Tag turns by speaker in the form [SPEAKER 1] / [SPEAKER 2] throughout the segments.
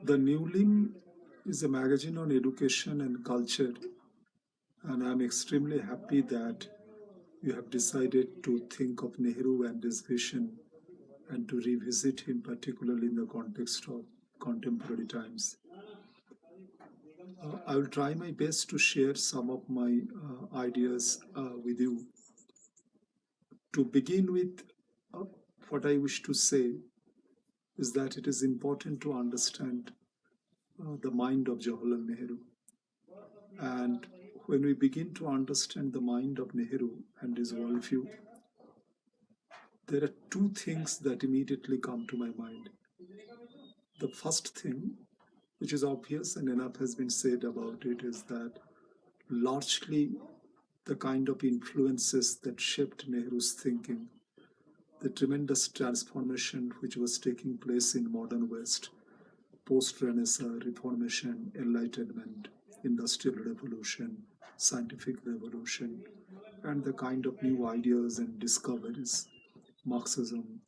[SPEAKER 1] The New Limb is a magazine on education and culture, and I'm extremely happy that you have decided to think of Nehru and his vision and to revisit him, particularly in the context of contemporary times. I will try my best to share some of my ideas with you. To begin with, uh, what I wish to say is that it is important to understand the mind of Jawaharlal Nehru. And when we begin to understand the mind of Nehru and his worldview, there are two things that immediately come to my mind. The first thing, which is obvious and enough has been said about it, is that largely the kind of influences that shaped Nehru's thinking, the tremendous transformation which was taking place in modern West, post-Renaissance, Reformation, Enlightenment, Industrial Revolution, Scientific Revolution, and the kind of new ideas and discoveries, Marxism,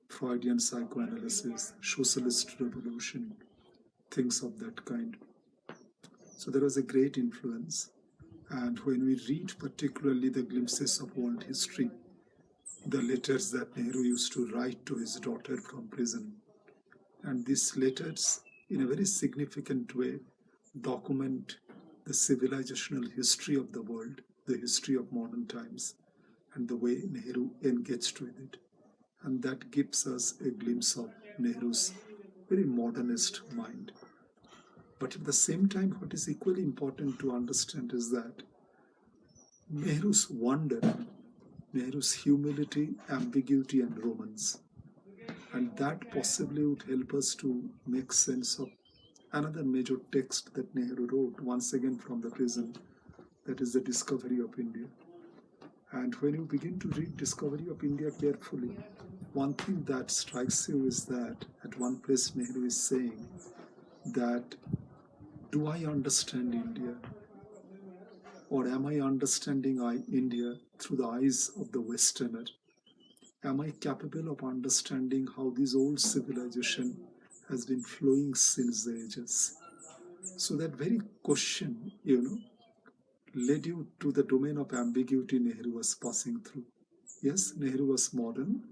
[SPEAKER 1] Freudian psychoanalysis, socialist revolution, things of that kind. So there was a great influence. And when we read particularly the glimpses of world history, the letters that Nehru used to write to his daughter from prison, and these letters, in a very significant way, document the civilizational history of the world, the history of modern times, and the way Nehru engaged with it. And that gives us a glimpse of Nehru's very modernist mind. But at the same time, what is equally important to understand is that Nehru's wonder, Nehru's humility, ambiguity, and romance. And that possibly would help us to make sense of another major text that Nehru wrote, once again from the prison, that is the Discovery of India. And when you begin to read Discovery of India carefully, one thing that strikes you is that at one place Nehru is saying that, do I understand India? Or am I understanding India through the eyes of the Westerner? Am I capable of understanding how this old civilization has been flowing since the ages? So that very question, led you to the domain of ambiguity Nehru was passing through. Yes, Nehru was modern.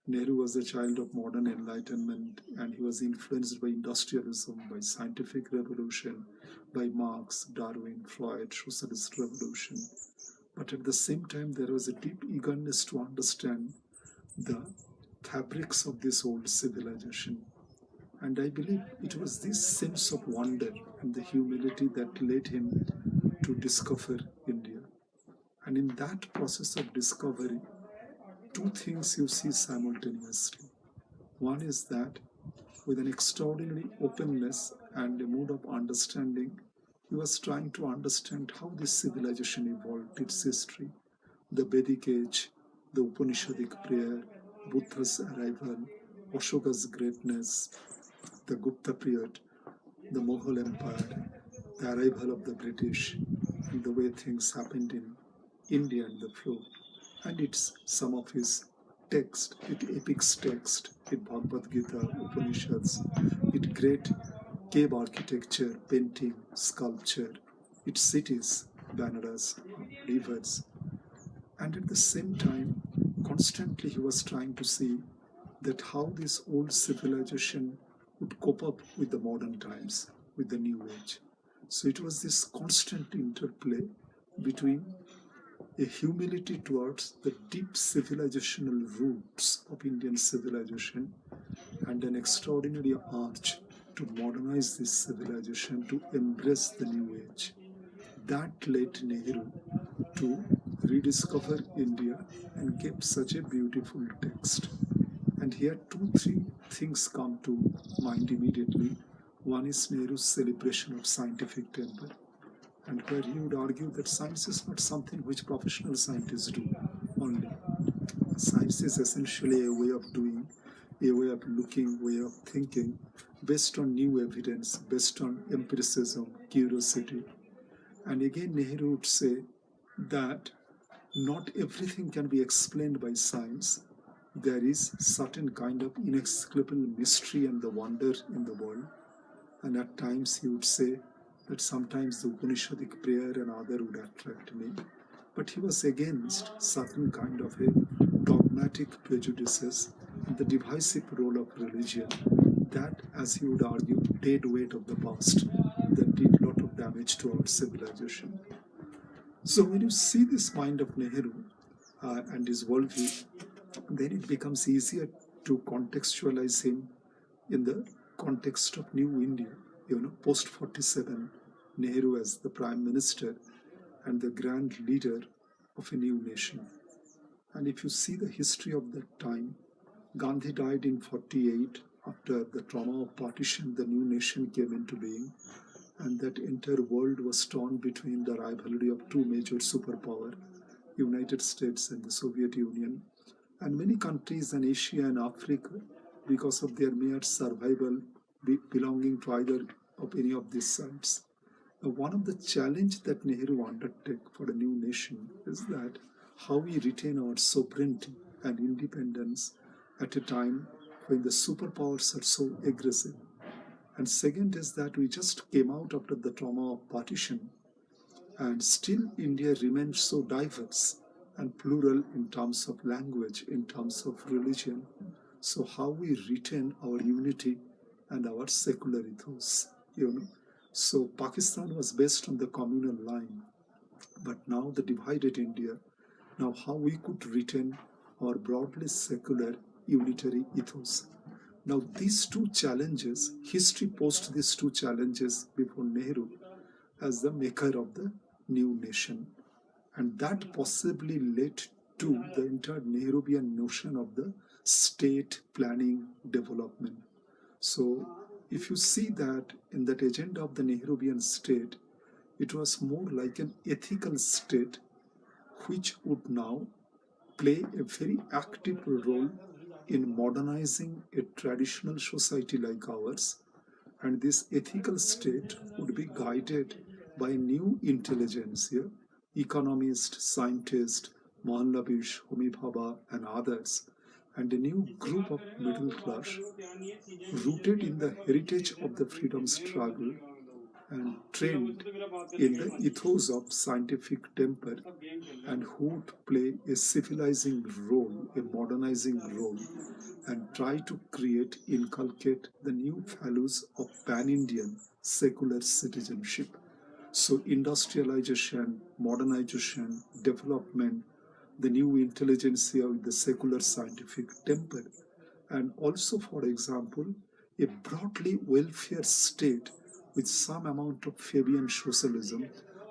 [SPEAKER 1] Nehru was a child of modern enlightenment, and he was influenced by industrialism, by scientific revolution, by Marx, Darwin, Freud, socialist revolution. But at the same time, there was a deep eagerness to understand the fabrics of this old civilization. And I believe it was this sense of wonder and the humility that led him to discover India. And in that process of discovery, two things you see simultaneously. One is that with an extraordinary openness and a mood of understanding, he was trying to understand how this civilization evolved, its history, the Vedic age, the Upanishadic prayer, Buddha's arrival, Ashoka's greatness, the Gupta period, the Mughal Empire, the arrival of the British, and the way things happened in India and the flow. And it's some of his text, it epics text, it Bhagavad Gita, Upanishads, it great cave architecture, painting, sculpture, its cities, Banaras, rivers. And at the same time, constantly he was trying to see that how this old civilization would cope up with the modern times, with the new age. So it was this constant interplay between a humility towards the deep civilizational roots of Indian civilization and an extraordinary urge to modernize this civilization, to embrace the new age. That led Nehru to rediscover India and gave such a beautiful text. And here, two, three things come to mind immediately. One is Nehru's celebration of scientific temper, and where he would argue that science is not something which professional scientists do only. Science is essentially a way of doing, a way of looking, way of thinking, based on new evidence, based on empiricism, curiosity. And again, Nehru would say that not everything can be explained by science, there is certain kind of inexplicable mystery and the wonder in the world. And at times he would say that sometimes the Upanishadic prayer and other would attract me. But he was against certain kind of a dogmatic prejudices and the divisive role of religion that, as he would argue, dead weight of the past that did lot of damage to our civilization. So when you see this mind of Nehru and his worldview, then it becomes easier to contextualize him in the context of new India, post 47, Nehru as the prime minister and the grand leader of a new nation. And if you see the history of that time, Gandhi died in 48 after the trauma of partition, the new nation came into being, and that entire world was torn between the rivalry of two major superpowers, United States and the Soviet Union, and many countries in Asia and Africa, because of their mere survival, belonging to either of any of these sides. Now, one of the challenge that Nehru undertook for a new nation is that how we retain our sovereignty and independence at a time when the superpowers are so aggressive. And second is that we just came out after the trauma of partition, and still India remains so diverse and plural in terms of language, in terms of religion. So how we retain our unity and our secular ethos, So Pakistan was based on the communal line, but now the divided India. Now how we could retain our broadly secular unitary ethos. Now these two challenges, history posed these two challenges before Nehru as the maker of the new nation. And that possibly led to the entire Nehruvian notion of the state planning development. So, if you see that in that agenda of the Nehruvian state, it was more like an ethical state which would now play a very active role in modernizing a traditional society like ours. And this ethical state would be guided by a new intelligentsia, economists, scientists, Mohanlavish, Homi Bhabha, and others, and a new group of middle class rooted in the heritage of the freedom struggle and trained in the ethos of scientific temper, and who would play a civilizing role, a modernizing role, and try to create, inculcate the new values of pan-Indian secular citizenship. So industrialization, modernization, development, the new intelligentsia with the secular scientific temper, and also, for example, a broadly welfare state with some amount of Fabian socialism,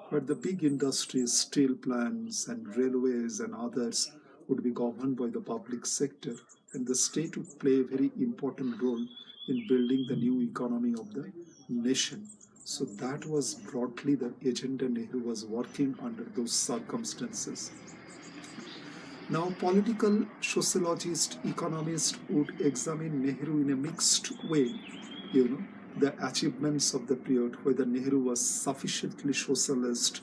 [SPEAKER 1] where the big industries, steel plants and railways and others would be governed by the public sector, and the state would play a very important role in building the new economy of the nation. So that was broadly the agenda Nehru was working under those circumstances. Now, political sociologists, economists would examine Nehru in a mixed way, the achievements of the period, whether Nehru was sufficiently socialist,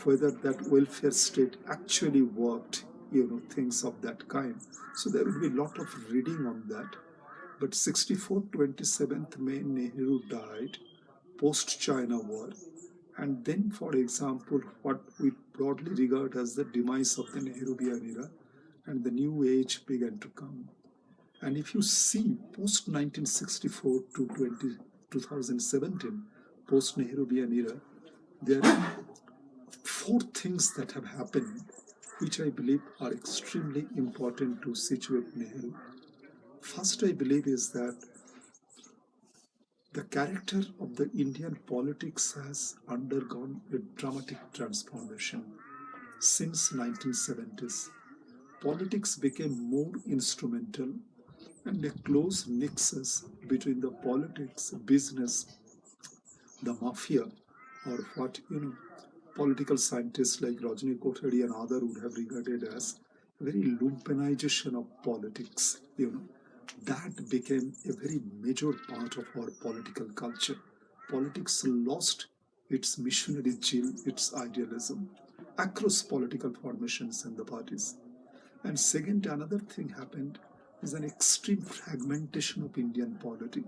[SPEAKER 1] whether that welfare state actually worked, things of that kind. So there would be a lot of reading on that. But 64, 27th May, Nehru died post-China War. And then, for example, what we broadly regard as the demise of the Nehruvian era, and the new age began to come. And if you see post 1964 to 2017, post Nehruvian era, there are four things that have happened which I believe are extremely important to situate Nehru. First, I believe is that the character of the Indian politics has undergone a dramatic transformation since 1970s. Politics became more instrumental, and a close nexus between the politics, business, the mafia, or what political scientists like Rajni Kothari and others would have regarded as a very lumpenization of politics. That became a very major part of our political culture. Politics lost its missionary zeal, its idealism across political formations and the parties. And second, another thing happened. is an extreme fragmentation of Indian polity.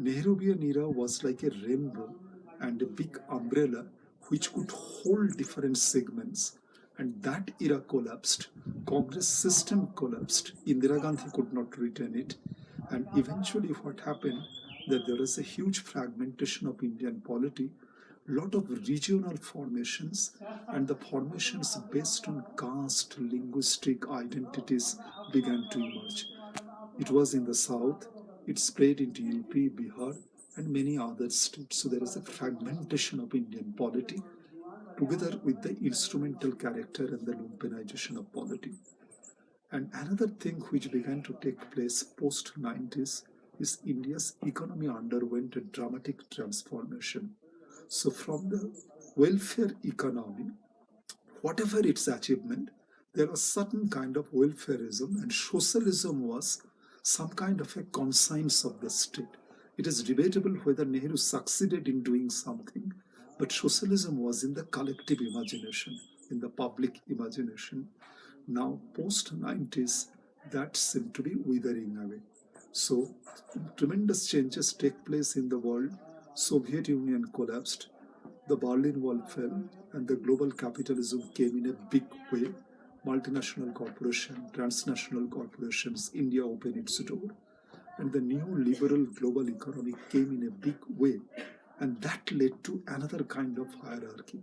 [SPEAKER 1] Nehruvian era was like a rainbow and a big umbrella which could hold different segments. And that era collapsed. Congress system collapsed. Indira Gandhi could not retain it. And eventually what happened that there was a huge fragmentation of Indian polity, lot of regional formations, and the formations based on caste, linguistic identities began to emerge. It was in the south, it spread into UP, Bihar, and many other states. So there is a fragmentation of Indian polity together with the instrumental character and the lumpenization of polity. And another thing which began to take place post 90s is India's economy underwent a dramatic transformation. So from the welfare economy, whatever its achievement, there was certain kind of welfareism, and socialism was some kind of a conscience of the state. It is debatable whether Nehru succeeded in doing something, but socialism was in the collective imagination, in the public imagination. Now, post 90s, that seemed to be withering away. So, tremendous changes take place in the world. Soviet Union collapsed, the Berlin Wall fell, and the global capitalism came in a big way. Multinational corporations, transnational corporations, India opened its door, and the new liberal global economy came in a big way. And that led to another kind of hierarchy.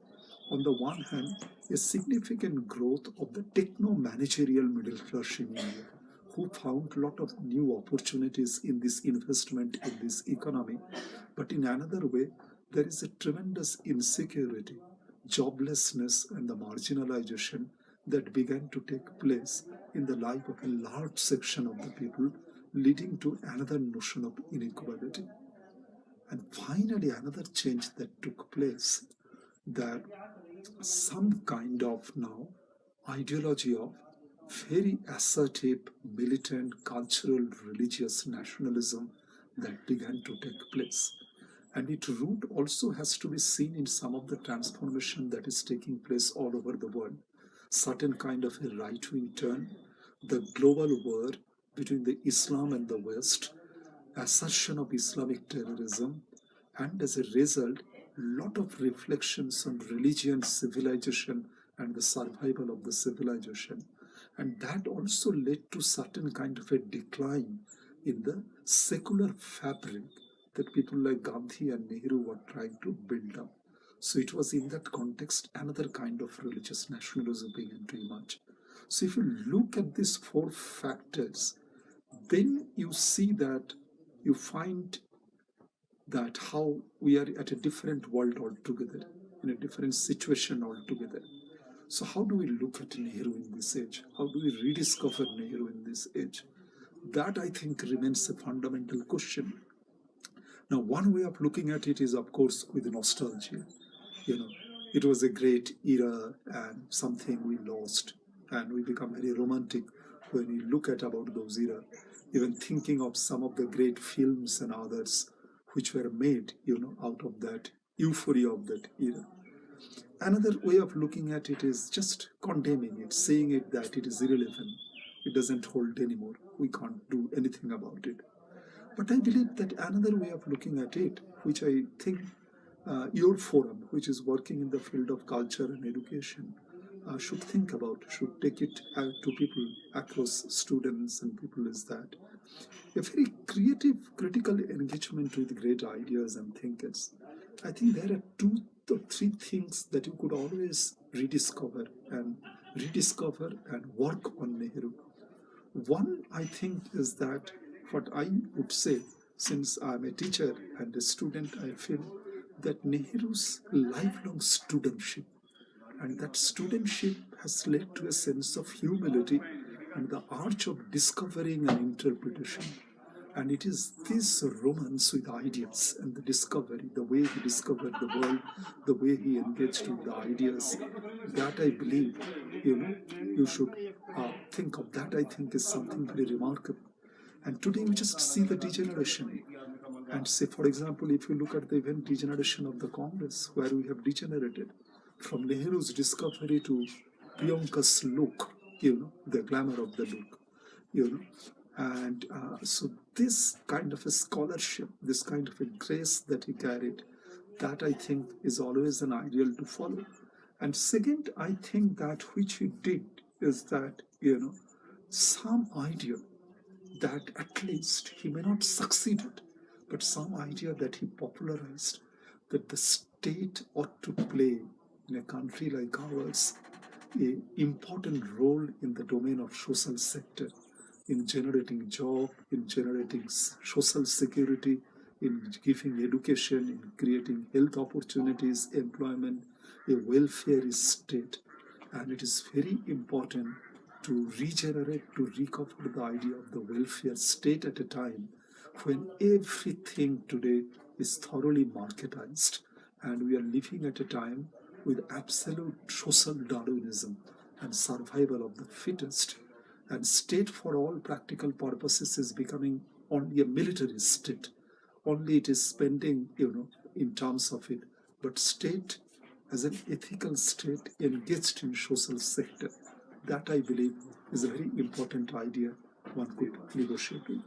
[SPEAKER 1] On the one hand, a significant growth of the techno-managerial middle class in India, who found a lot of new opportunities in this investment in this economy. But in another way, there is a tremendous insecurity, joblessness, and the marginalization that began to take place in the life of a large section of the people, leading to another notion of inequality. And finally, another change that took place, that some kind of now ideology of very assertive, militant, cultural, religious nationalism that began to take place. And its root also has to be seen in some of the transformation that is taking place all over the world. Certain kind of a right-wing turn, the global war between the Islam and the West, assertion of Islamic terrorism, and as a result, lot of reflections on religion, civilization, and the survival of the civilization. And that also led to certain kind of a decline in the secular fabric that people like Gandhi and Nehru were trying to build up. So it was in that context another kind of religious nationalism began to emerge. So if you look at these four factors, then you see that you find that how we are at a different world altogether, in a different situation altogether. So how do we look at Nehru in this age? How do we rediscover Nehru in this age? That, I think, remains a fundamental question. Now, one way of looking at it is, of course, with nostalgia. You know, it was a great era and something we lost, and we become very romantic when we look at about those era, even thinking of some of the great films and others which were made, out of that euphoria of that era. Another way of looking at it is just condemning it, saying it that it is irrelevant. It doesn't hold anymore. We can't do anything about it. But I believe that another way of looking at it, which I think your forum, which is working in the field of culture and education, should think about, should take it to people across students and people, is that a very creative, critical engagement with great ideas and thinkers. I think there are two or three things that you could always rediscover and work on Nehru. One, I think, is that what I would say, since I'm a teacher and a student, I feel that Nehru's lifelong studentship, and that studentship has led to a sense of humility and the arch of discovering and interpretation. And it is this romance with ideas and the discovery, the way he discovered the world, the way he engaged with the ideas, that I believe, you should think of. That I think is something very remarkable. And today we just see the degeneration. And say, for example, if you look at the event degeneration of the Congress, where we have degenerated from Nehru's discovery to Priyanka's look, the glamour of the look, And so this kind of a scholarship, this kind of a grace that he carried, that I think is always an ideal to follow. And second, I think that which he did is that, some idea that at least he may not succeeded, but some idea that he popularized, that the state ought to play in a country like ours a important role in the domain of social sector, in generating job, in generating social security, in giving education, in creating health opportunities, employment, a welfare state. And it is very important to regenerate, to recover the idea of the welfare state at a time when everything today is thoroughly marketized, and we are living at a time with absolute social Darwinism and survival of the fittest. And state for all practical purposes is becoming only a military state. Only it is spending, in terms of it. But state as an ethical state engaged in social sector, that I believe is a very important idea one could negotiate with.